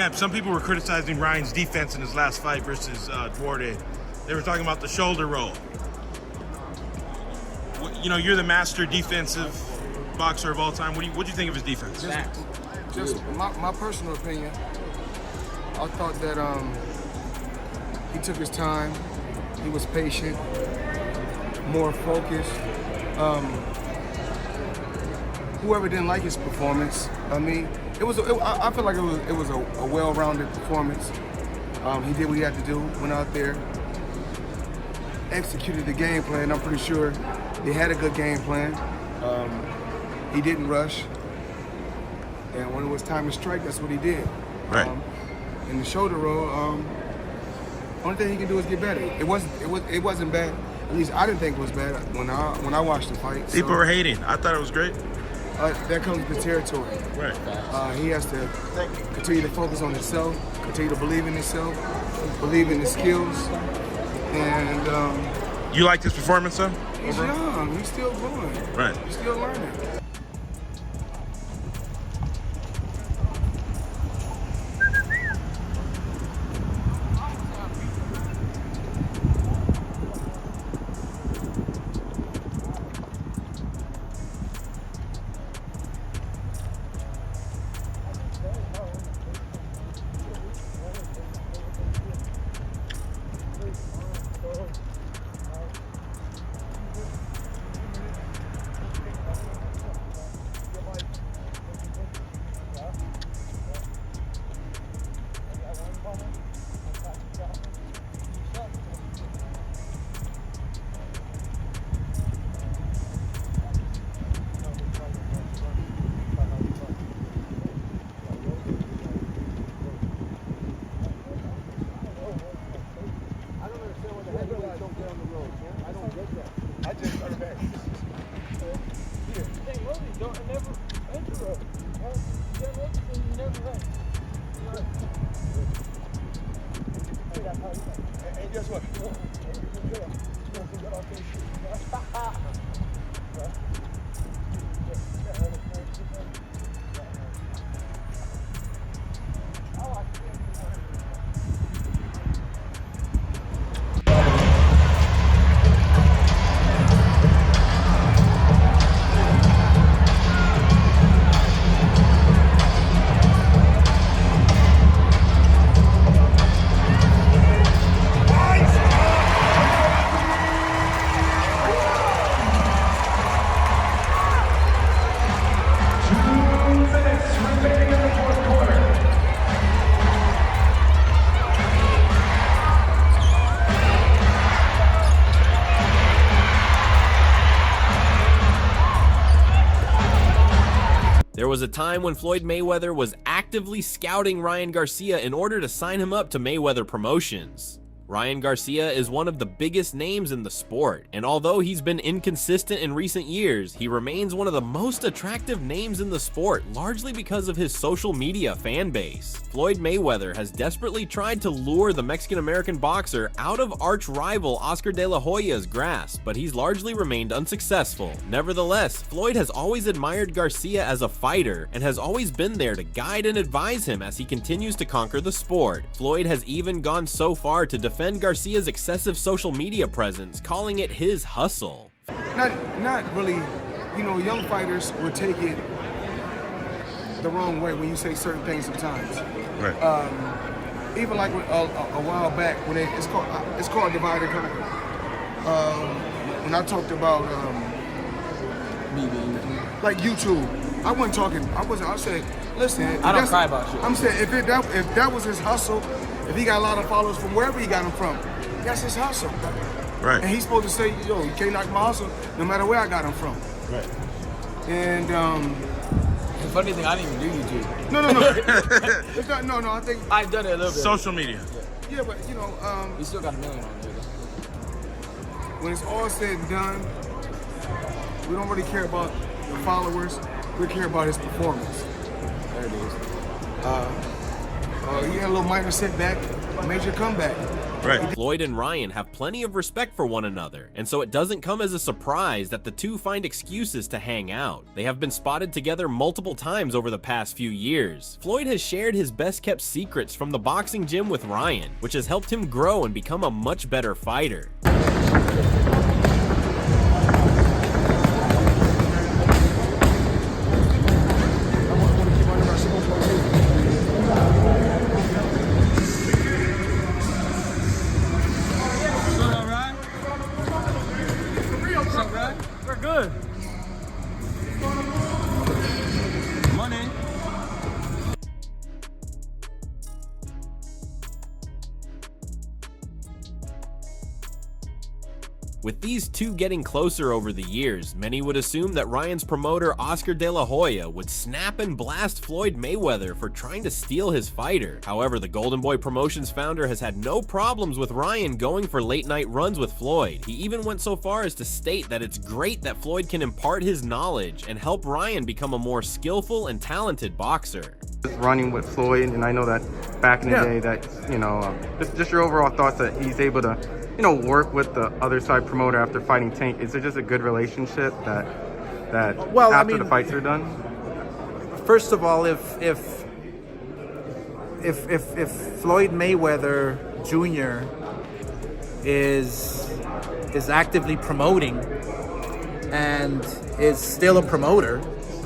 Champ, some people were criticizing Ryan's defense in his last fight versus Duarte. They were talking about the shoulder roll. You know, you're the master defensive boxer of all time. What do you think of his defense? Just my personal opinion, I thought that he took his time, he was patient, more focused. Whoever didn't like his performance, I mean, I feel like it was a well-rounded performance. He did what he had to do, went out there, executed the game plan. I'm pretty sure they had a good game plan. He didn't rush, and when it was time to strike, that's what he did. Right. In the shoulder roll, only thing he can do is get better. It wasn't bad. At least I didn't think it was bad when I watched the fight. People were hating. I thought it was great. That comes with the territory. Right. He has to continue to focus on himself, continue to believe in himself, believe in his skills, and you liked his performance, though? He's young. He's still growing. Right. He's still learning. And guess what? There was a time when Floyd Mayweather was actively scouting Ryan Garcia in order to sign him up to Mayweather Promotions. Ryan Garcia is one of the biggest names in the sport, and although he's been inconsistent in recent years, he remains one of the most attractive names in the sport, largely because of his social media fan base. Floyd Mayweather has desperately tried to lure the Mexican-American boxer out of arch-rival Oscar De La Hoya's grasp, but he's largely remained unsuccessful. Nevertheless, Floyd has always admired Garcia as a fighter, and has always been there to guide and advise him as he continues to conquer the sport. Floyd has even gone so far to defend Garcia's excessive social media presence, calling it his hustle. Not really, you know, young fighters will take it the wrong way when you say certain things sometimes. Right. Even like a while back when it's called divide and conquer. When I talked about like YouTube, I said, listen, I don't cry about shit. I'm saying if that was his hustle, if he got a lot of followers from wherever he got them from, that's his hustle. Right. And he's supposed to say, yo, you can't knock my hustle no matter where I got him from. Right. And The funny thing, I didn't even do YouTube. no. It's not, no, I think I've done it a little bit. Social media. yeah, but you know, We still got 1 million on there. when it's all said and done, we don't really care about the followers. We care about his performance. There it is. He had a little minor setback, major comeback. Right. Floyd and Ryan have plenty of respect for one another, and so it doesn't come as a surprise that the two find excuses to hang out. They have been spotted together multiple times over the past few years. Floyd has shared his best-kept secrets from the boxing gym with Ryan, which has helped him grow and become a much better fighter. We're good. Money. With these two getting closer over the years, many would assume that Ryan's promoter Oscar De La Hoya would snap and blast Floyd Mayweather for trying to steal his fighter. However, the Golden Boy Promotions founder has had no problems with Ryan going for late-night runs with Floyd. He even went so far as to state that it's great that Floyd can impart his knowledge and help Ryan become a more skillful and talented boxer. Running with Floyd, and I know that back in the day that, you know, just your overall thoughts that he's able to, you know, work with the other side promoter after fighting Tank. Is it just a good relationship that Well, after the fights are done? First of all, if Floyd Mayweather Jr. is actively promoting and is still a promoter,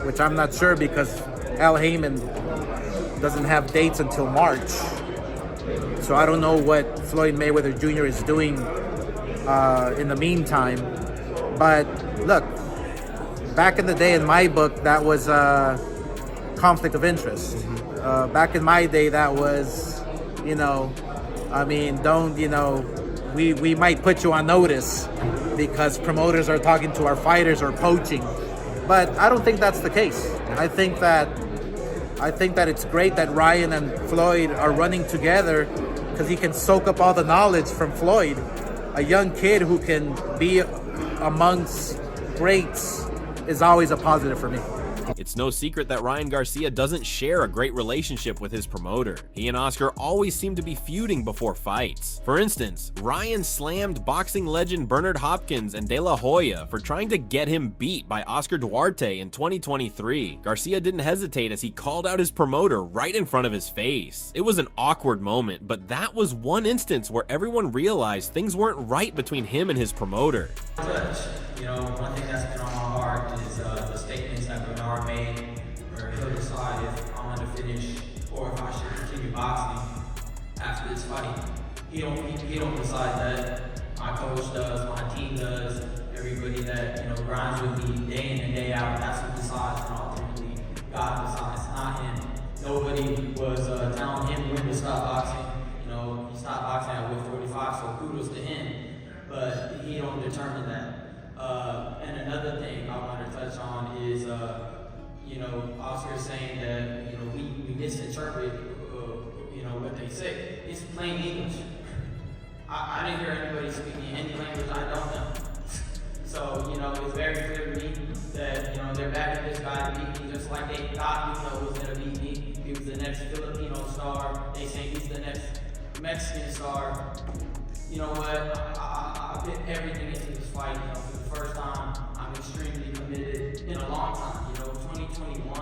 which I'm not sure because Al Heyman doesn't have dates until March. So I don't know what Floyd Mayweather Jr. is doing in the meantime. But look, back in the day in my book, that was a conflict of interest. Back in my day, that was, you know, I mean, don't, you know, we might put you on notice because promoters are talking to our fighters or poaching. But I don't think that's the case. I think that it's great that Ryan and Floyd are running together because he can soak up all the knowledge from Floyd. A young kid who can be amongst greats is always a positive for me. It's no secret that Ryan Garcia doesn't share a great relationship with his promoter. He and Oscar always seem to be feuding before fights. For instance, Ryan slammed boxing legend Bernard Hopkins and De La Hoya for trying to get him beat by Oscar Duarte in 2023. Garcia didn't hesitate as he called out his promoter right in front of his face. It was an awkward moment, but that was one instance where everyone realized things weren't right between him and his promoter. You know, one thing that's been on my heart is the statements that Bernard made, where he'll decide if I'm going to finish or if I should continue boxing after this fight. He don't decide that. My coach does, my team does, everybody that, you know, grinds with me day in and day out. That's who decides, and ultimately God decides, not him. Nobody was telling him when to stop boxing. You know, he stopped boxing at 145, so kudos to him. But he don't determine that. And another thing I want to touch on is, you know, Oscar saying that, you know, we misinterpret, you know, what they say. It's plain English. I didn't hear anybody speaking any language I don't know. So, you know, it's very clear to me that, you know, they're backing this guy to beat me just like they thought, you know, was going to beat me. He was the next Filipino star. They say he's the next Mexican star. You know what? I put everything into this fight. You know, for the first time, I'm extremely committed in a long time. You know, 2021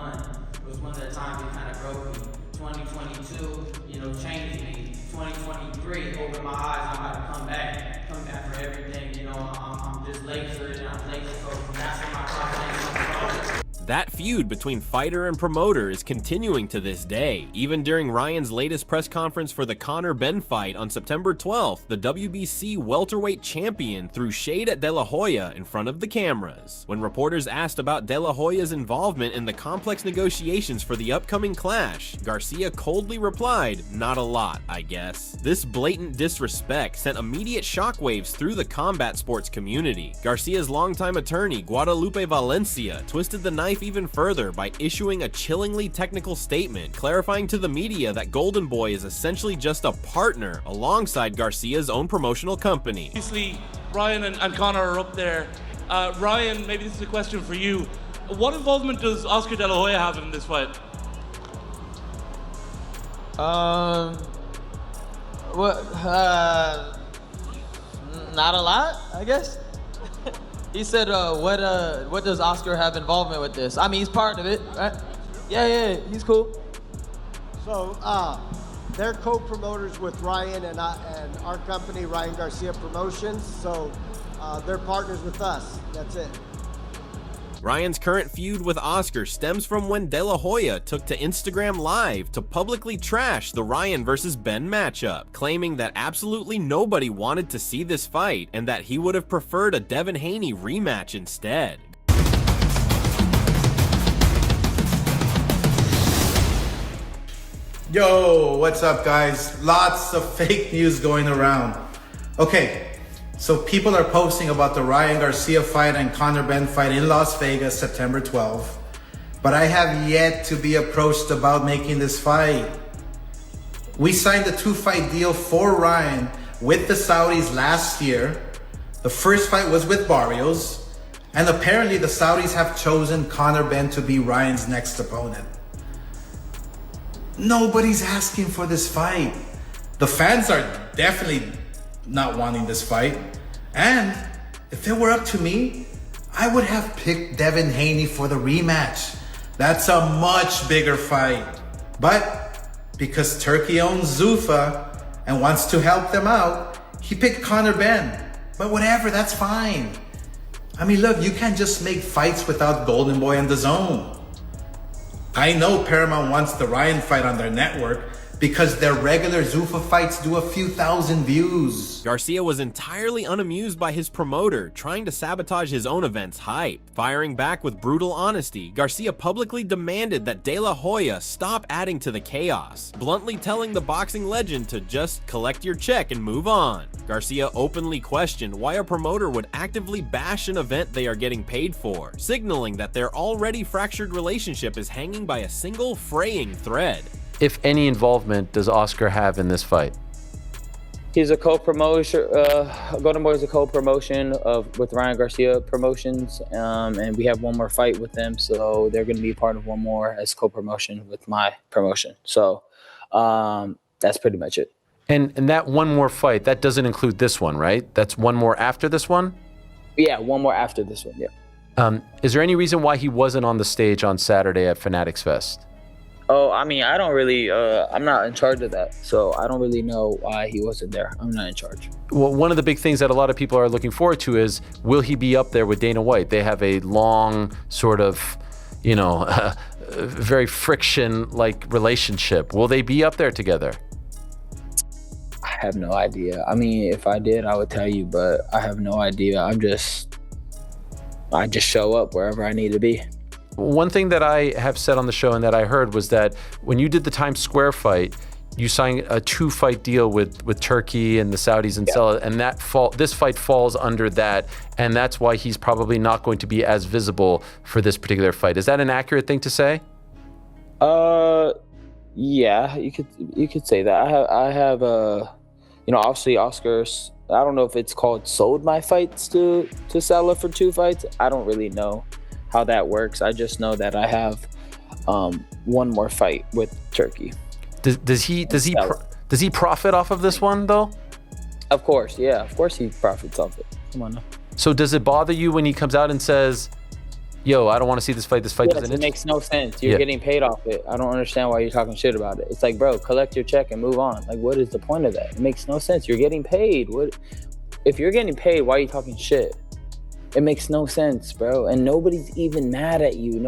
was one of the times it kind of broke me. 2022, you know, changed me. 2023 opened my eyes. I'm about to come back for everything. You know, I'm just laser and I'm laser focused. That's where my confidence comes from. That feud between fighter and promoter is continuing to this day. Even during Ryan's latest press conference for the Conor Benn fight on September 12th, the WBC welterweight champion threw shade at De La Hoya in front of the cameras. When reporters asked about De La Hoya's involvement in the complex negotiations for the upcoming clash, Garcia coldly replied, "Not a lot, I guess." This blatant disrespect sent immediate shockwaves through the combat sports community. Garcia's longtime attorney, Guadalupe Valencia, twisted the knife even further by issuing a chillingly technical statement clarifying to the media that Golden Boy is essentially just a partner alongside Garcia's own promotional company. Obviously, Ryan and Conor are up there. Ryan, maybe this is a question for you. What involvement does Oscar De La Hoya have in this fight? What? Not a lot, I guess. He said, what does Oscar have involvement with this? I mean, he's part of it, right? Yeah, he's cool. So, they're co-promoters with Ryan and our company, Ryan Garcia Promotions. So, they're partners with us. That's it. Ryan's current feud with Oscar stems from when De La Hoya took to Instagram Live to publicly trash the Ryan versus Ben matchup, claiming that absolutely nobody wanted to see this fight and that he would have preferred a Devin Haney rematch instead. Yo, what's up, guys? Lots of fake news going around. Okay, so people are posting about the Ryan Garcia fight and Conor Benn fight in Las Vegas, September 12th. But I have yet to be approached about making this fight. We signed a 2-fight deal for Ryan with the Saudis last year. The first fight was with Barrios. And apparently the Saudis have chosen Conor Benn to be Ryan's next opponent. Nobody's asking for this fight. The fans are definitely not wanting this fight. And if it were up to me, I would have picked Devin Haney for the rematch. That's a much bigger fight. But because Turkey owns Zuffa and wants to help them out, he picked Conor Benn. But whatever, that's fine. I mean, look, you can't just make fights without Golden Boy and DAZN. I know Paramount wants the Ryan fight on their network because their regular Zuffa fights do a few thousand views. Garcia was entirely unamused by his promoter trying to sabotage his own event's hype. Firing back with brutal honesty, Garcia publicly demanded that De La Hoya stop adding to the chaos, bluntly telling the boxing legend to just collect your check and move on. Garcia openly questioned why a promoter would actively bash an event they are getting paid for, signaling that their already fractured relationship is hanging by a single fraying thread. If any involvement does Oscar have in this fight? He's a co-promotion. Golden Boy is a co-promotion with Ryan Garcia Promotions, and we have one more fight with them, so they're going to be part of one more as co-promotion with my promotion. So that's pretty much it. And that one more fight, that doesn't include this one, right? That's one more after this one? Yeah, one more after this one. Yeah. Is there any reason why he wasn't on the stage on Saturday at Fanatics Fest? Oh, I mean, I don't really, I'm not in charge of that. So I don't really know why he wasn't there. I'm not in charge. Well, one of the big things that a lot of people are looking forward to is, will he be up there with Dana White? They have a long sort of, very friction-like relationship. Will they be up there together? I have no idea. I mean, if I did, I would tell you, but I have no idea. I just show up wherever I need to be. One thing that I have said on the show and that I heard was that when you did the Times Square fight, you signed a 2-fight deal with Turkey and the Saudis and Sella, and this fight falls under that, and that's why he's probably not going to be as visible for this particular fight. Is that an accurate thing to say? Yeah, you could say that. I have obviously Oscar's. I don't know if it's called sold my fights to Sella for 2 fights. I don't really know how that works. I just know that I have one more fight with Turkey. Does he profit off of this one though? Of course, yeah. Of course he profits off it. Come on now. So does it bother you when he comes out and says, "Yo, I don't want to see this fight. This fight doesn't." It makes no sense. You're getting paid off it. I don't understand why you're talking shit about it. It's like, bro, collect your check and move on. Like, what is the point of that? It makes no sense. You're getting paid. What? If you're getting paid, why are you talking shit? It makes no sense, bro. And nobody's even mad at you.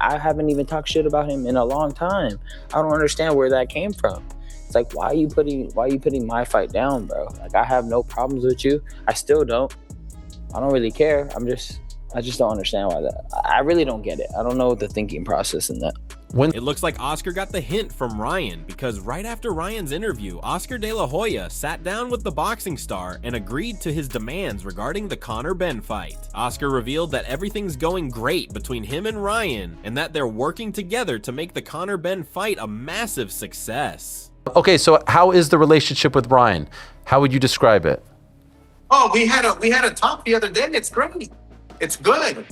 I haven't even talked shit about him in a long time. I don't understand where that came from. It's like, why are you putting my fight down, bro? Like, I have no problems with you. I still don't. I don't really care. I just don't understand why that. I really don't get it. I don't know the thinking process in that. It looks like Oscar got the hint from Ryan, because right after Ryan's interview, Oscar De La Hoya sat down with the boxing star and agreed to his demands regarding the Conor Benn fight. Oscar revealed that everything's going great between him and Ryan, and that they're working together to make the Conor Benn fight a massive success. Okay, so how is the relationship with Ryan? How would you describe it? Oh, we had a talk the other day. It's great. It's good.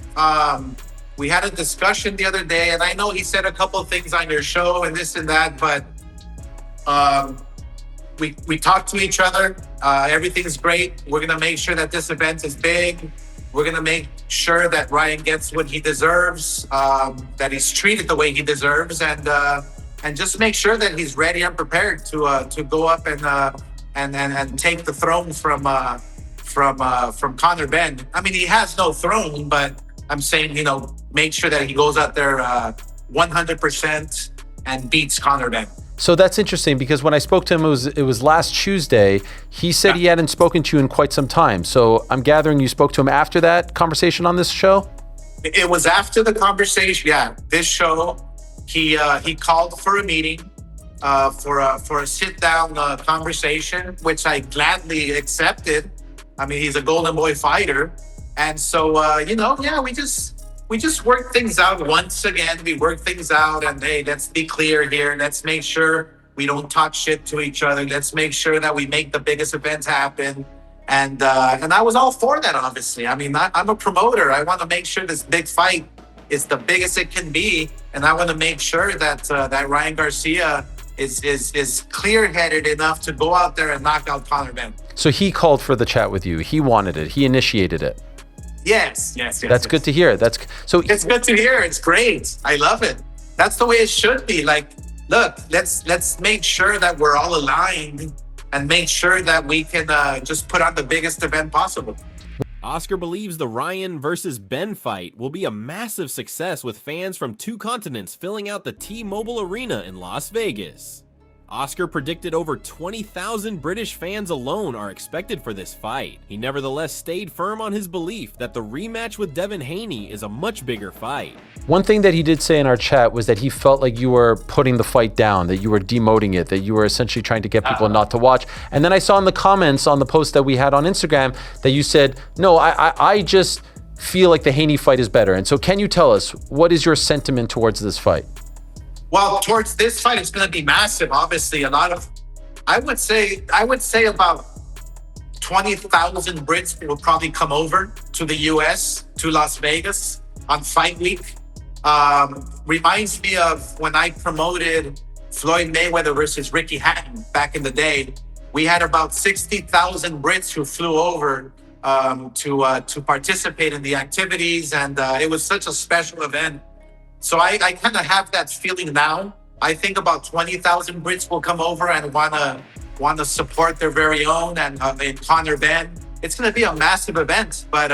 We had a discussion the other day, and I know he said a couple of things on your show and this and that, but we talk to each other. Everything's great. We're gonna make sure that this event is big. We're gonna make sure that Ryan gets what he deserves, that he's treated the way he deserves, and just make sure that he's ready and prepared to go up and take the throne from Conor Benn. I mean, he has no throne, but I'm saying, make sure that he goes out there 100% and beats Conor Benn. So that's interesting because when I spoke to him, it was last Tuesday. He said he hadn't spoken to you in quite some time. So I'm gathering you spoke to him after that conversation on this show? It was after the conversation. Yeah, this show, he called for a meeting, for a sit-down conversation, which I gladly accepted. I mean, he's a Golden Boy fighter. And so, we just work things out once again. We work things out and, hey, let's be clear here. Let's make sure we don't talk shit to each other. Let's make sure that we make the biggest events happen. And I was all for that, obviously. I mean, I'm a promoter. I want to make sure this big fight is the biggest it can be. And I want to make sure that that Ryan Garcia is clear-headed enough to go out there and knock out Conor Benn. So he called for the chat with you. He wanted it. He initiated it. Yes. That's good to hear. It's good to hear. It's great. I love it. That's the way it should be. Like, look, let's make sure that we're all aligned and make sure that we can just put on the biggest event possible. Oscar believes the Ryan versus Benn fight will be a massive success with fans from 2 continents filling out the T-Mobile Arena in Las Vegas. Oscar predicted over 20,000 British fans alone are expected for this fight. He nevertheless stayed firm on his belief that the rematch with Devin Haney is a much bigger fight. One thing that he did say in our chat was that he felt like you were putting the fight down, that you were demoting it, that you were essentially trying to get people not to watch. And then I saw in the comments on the post that we had on Instagram that you said, no, I just feel like the Haney fight is better. And so can you tell us, what is your sentiment towards this fight? Well, towards this fight, it's going to be massive. Obviously, I would say about 20,000 Brits will probably come over to the US, to Las Vegas on fight week. Reminds me of when I promoted Floyd Mayweather versus Ricky Hatton back in the day. We had about 60,000 Brits who flew over to participate in the activities, and it was such a special event. So I kind of have that feeling now. I think about 20,000 Brits will come over and want to support their very own and in Conor Benn. It's going to be a massive event. But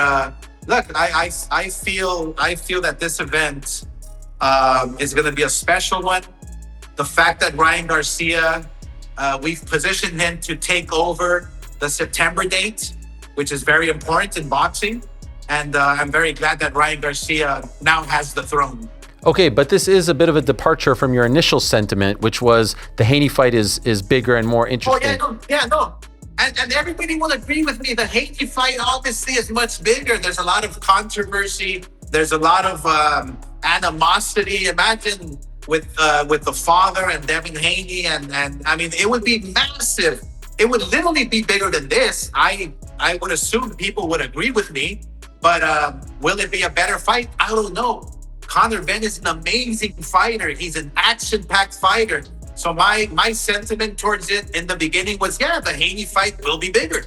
look, I feel that this event is going to be a special one. The fact that Ryan Garcia, we've positioned him to take over the September date, which is very important in boxing. And I'm very glad that Ryan Garcia now has the throne. Okay, but this is a bit of a departure from your initial sentiment, which was the Haney fight is bigger and more interesting. No. And everybody will agree with me. The Haney fight obviously is much bigger. There's a lot of controversy. There's a lot of animosity. Imagine with the father and Devin Haney, and I mean, it would be massive. It would literally be bigger than this. I would assume people would agree with me, but will it be a better fight? I don't know. Conor Benn is an amazing fighter. He's an action-packed fighter. So my sentiment towards it in the beginning was, the Haney fight will be bigger.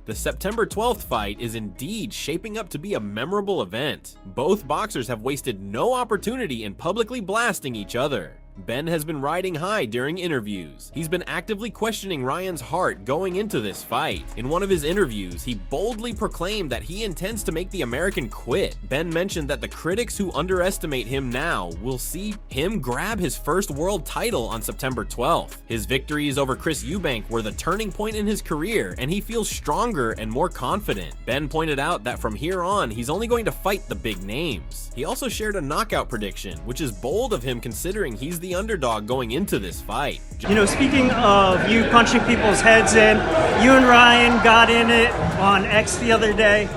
The September 12th fight is indeed shaping up to be a memorable event. Both boxers have wasted no opportunity in publicly blasting each other. Benn has been riding high during interviews. He's been actively questioning Ryan's heart going into this fight. In one of his interviews, he boldly proclaimed that he intends to make the American quit. Benn mentioned that the critics who underestimate him now will see him grab his first world title on September 12th. His victories over Chris Eubank were the turning point in his career, and he feels stronger and more confident. Benn pointed out that from here on, he's only going to fight the big names. He also shared a knockout prediction, which is bold of him considering he's the underdog going into this fight. Speaking of you punching people's heads in, you and Ryan got in it on X the other day.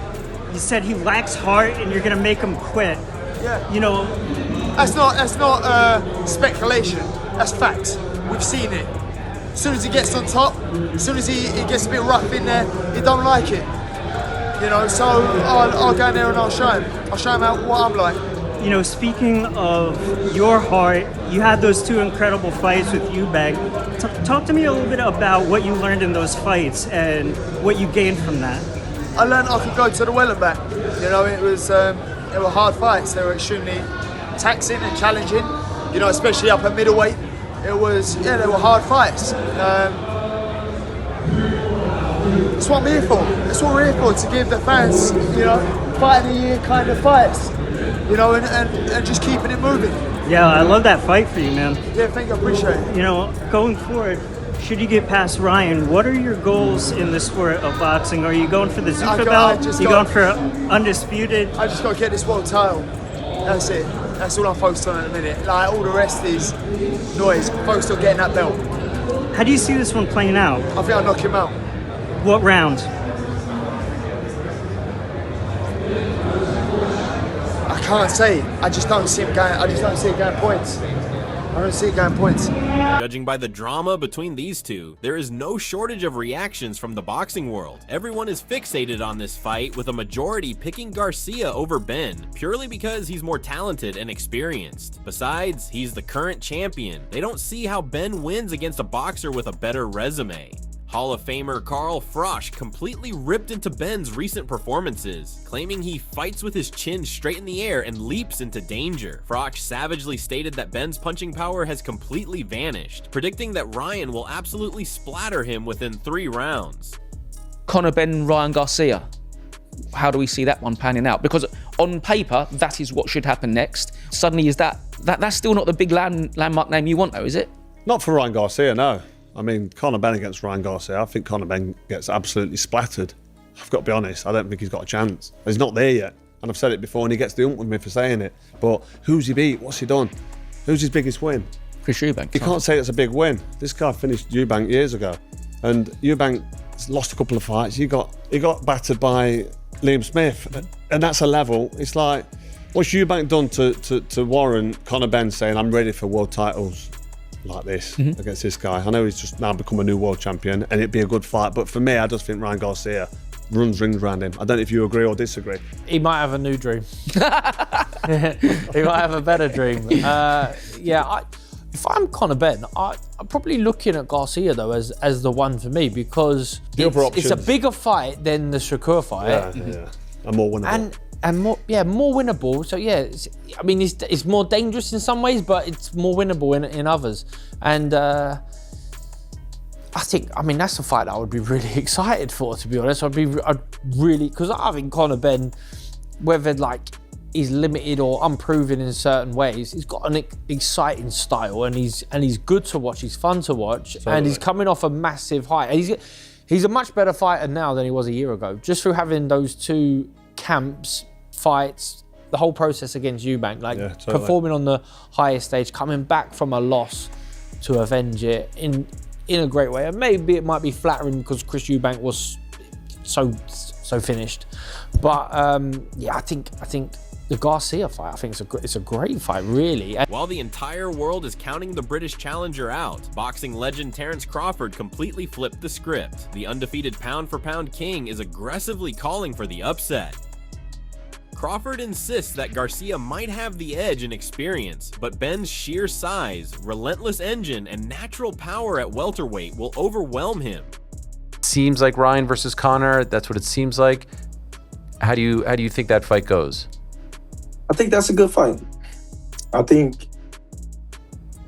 You said he lacks heart and you're going to make him quit. Yeah. That's not speculation. That's fact. We've seen it. As soon as he gets on top, as soon as he gets a bit rough in there, he don't like it. So I'll go in there and I'll show him. I'll show him what I'm like. Speaking of your heart, you had those 2 incredible fights with Eubank. Talk to me a little bit about what you learned in those fights and what you gained from that. I learned I could go to the well and back. You know, it were hard fights. They were extremely taxing and challenging. You know, especially up at middleweight. They were hard fights. That's what I'm here for. That's what we're here for, to give the fans, you know, fight of the year kind of fights. You know, and just keeping it moving. Yeah, I love that fight for you, man. Yeah, thank you, I appreciate it. You know, going forward, should you get past Ryan, what are your goals in the sport of boxing? Are you going for the Zuffa belt? You going for undisputed? I just got to get this world title. That's it. That's all I'm focused on in a minute. Like, all the rest is noise. I'm focused on getting that belt. How do you see this one playing out? I think I'll knock him out. What round? I can't say. I just don't see him going. I just don't see it going points. I don't see it going points. Judging by the drama between these two, there is no shortage of reactions from the boxing world. Everyone is fixated on this fight, with a majority picking Garcia over Benn, purely because he's more talented and experienced. Besides, he's the current champion. They don't see how Benn wins against a boxer with a better resume. Hall of Famer Carl Frosch completely ripped into Benn's recent performances, claiming he fights with his chin straight in the air and leaps into danger. Frosch savagely stated that Benn's punching power has completely vanished, predicting that Ryan will absolutely splatter him within 3 rounds. Conor Benn, Ryan Garcia. How do we see that one panning out? Because on paper, that is what should happen next. Suddenly, is that's still not the big landmark name you want, though, is it? Not for Ryan Garcia, no. I mean, Conor Benn against Ryan Garcia, I think Conor Benn gets absolutely splattered. I've got to be honest, I don't think he's got a chance. He's not there yet. And I've said it before, and he gets the ump with me for saying it. But who's he beat? What's he done? Who's his biggest win? Chris Eubank. You can't say it's a big win. This guy finished Eubank years ago. And Eubank lost a couple of fights. He got battered by Liam Smith. And that's a level. It's like, what's Eubank done to warrant Conor Benn saying, I'm ready for world titles like this against this guy? I know he's just now become a new world champion, and it'd be a good fight, but for me, I just think Ryan Garcia runs rings around him. I don't know if you agree or disagree. He might have a new dream. He might have a better dream. If I'm Conor Benn, I'm probably looking at Garcia though as the one for me, because it's a bigger fight than the Shakur fight. Yeah. And more winnable. And more winnable. So yeah, it's more dangerous in some ways, but it's more winnable in others. And I mean that's a fight that I would be really excited for, to be honest. I'd really, because I think Conor Benn, whether like he's limited or unproven in certain ways, he's got an exciting style, and he's good to watch. He's fun to watch, and he's coming off a massive high. And he's a much better fighter now than he was a year ago, just through having those 2 camps, fights, the whole process against Eubank, performing on the highest stage, coming back from a loss to avenge it in a great way. And maybe it might be flattering because Chris Eubank was so finished, but I think the Garcia fight, I think it's a great fight, really. While the entire world is counting the British challenger out, boxing legend Terence Crawford completely flipped the script. The undefeated pound-for-pound king is aggressively calling for the upset. Crawford insists that Garcia might have the edge in experience, but Benn's sheer size, relentless engine, and natural power at welterweight will overwhelm him. Seems like Ryan versus Conor. That's what it seems like. How do you think that fight goes? I think that's a good fight. I think,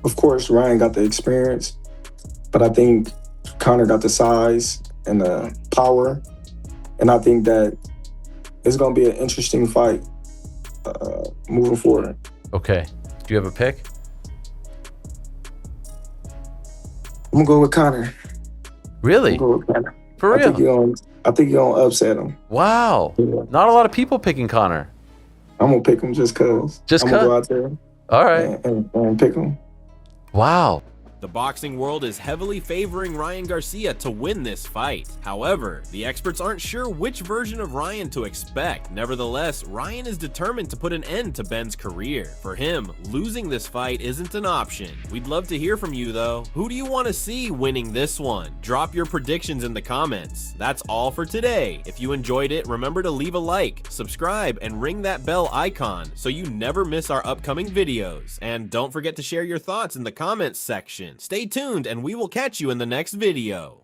of course, Ryan got the experience, but I think Conor got the size and the power, and I think that it's going to be an interesting fight moving forward. Okay. Do you have a pick? I'm going to go with Conor. Really? I'm going to go with Conor. For real? I think you're going to upset him. Wow. Yeah. Not a lot of people picking Conor. I'm going to pick him just because. Just I'm going to go out there. All right. And pick him. Wow. The boxing world is heavily favoring Ryan Garcia to win this fight. However, the experts aren't sure which version of Ryan to expect. Nevertheless, Ryan is determined to put an end to Benn's career. For him, losing this fight isn't an option. We'd love to hear from you though. Who do you want to see winning this one? Drop your predictions in the comments. That's all for today. If you enjoyed it, remember to leave a like, subscribe, and ring that bell icon so you never miss our upcoming videos. And don't forget to share your thoughts in the comments section. Stay tuned, and we will catch you in the next video.